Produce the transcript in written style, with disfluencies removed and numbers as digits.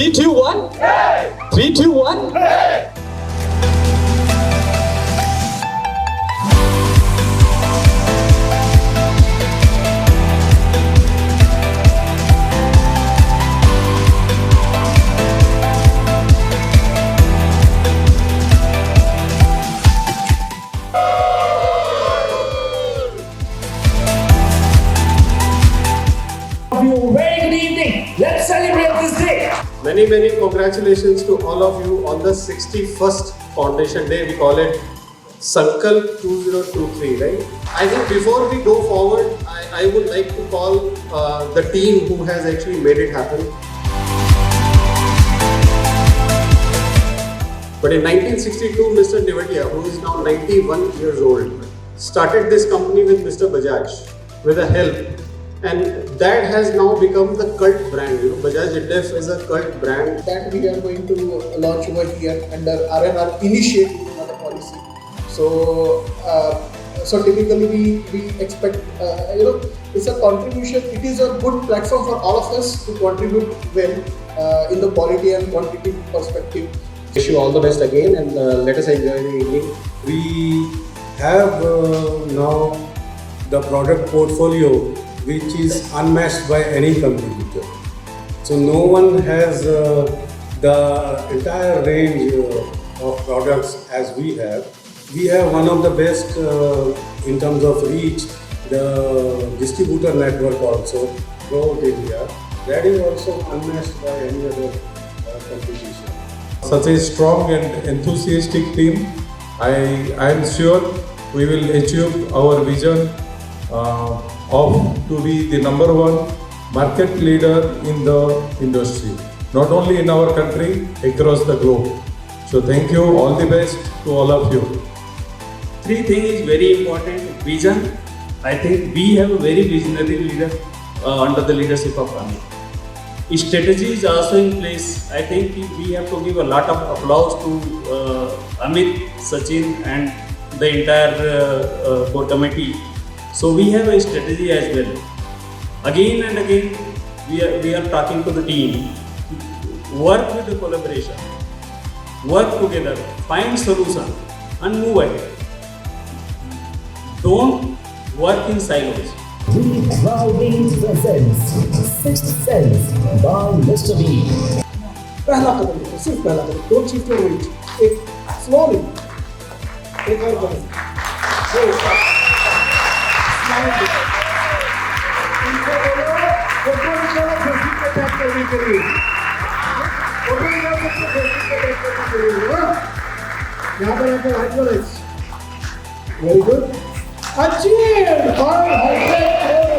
3, 2, 1. 3, 2, 1. Very good evening. Let's celebrate this day. Many congratulations to all of you on the 61st Foundation Day. We call it Sankalp 2023, right? I think before we go forward, I would like to call the team who has actually made it happen. But in 1962, Mr. Nevatia, who is now 91 years old, started this company with Mr. Bajaj with a help. And that has now become the cult brand. You know, BAJAJ INDEF is a cult brand. That we are going to launch over here under R&R initiative, not a policy. So, typically we expect, it's a contribution. It is a good platform for all of us to contribute well in the quality and quantity perspective. Wish you all the best again, and let us enjoy the evening. We have now the product portfolio which is unmatched by any competitor. So no one has the entire range of products as we have. We have one of the best in terms of reach, the distributor network also throughout India. That is also unmatched by any other competition. Such a strong and enthusiastic team, I am sure we will achieve our vision of to be the #1 market leader in the industry, not only in our country, across the globe. So thank you, all the best to all of you. Three things is very important. Vision. I think we have a very visionary leader under the leadership of Amit. Strategy is also in place. I think we have to give a lot of applause to Amit, Sachin and the entire core committee. So we have a strategy as well. Again and again, we are talking to the team. Work with the collaboration. Work together. Find solution and move ahead. Don't work in silos. We proudly presents Sixth Sense by Mr. B. पहला कदम लो, सिर्फ पहला कदम. Don't shift your weight. Take slowly. Take our breath. Go. Very good. Achieved 500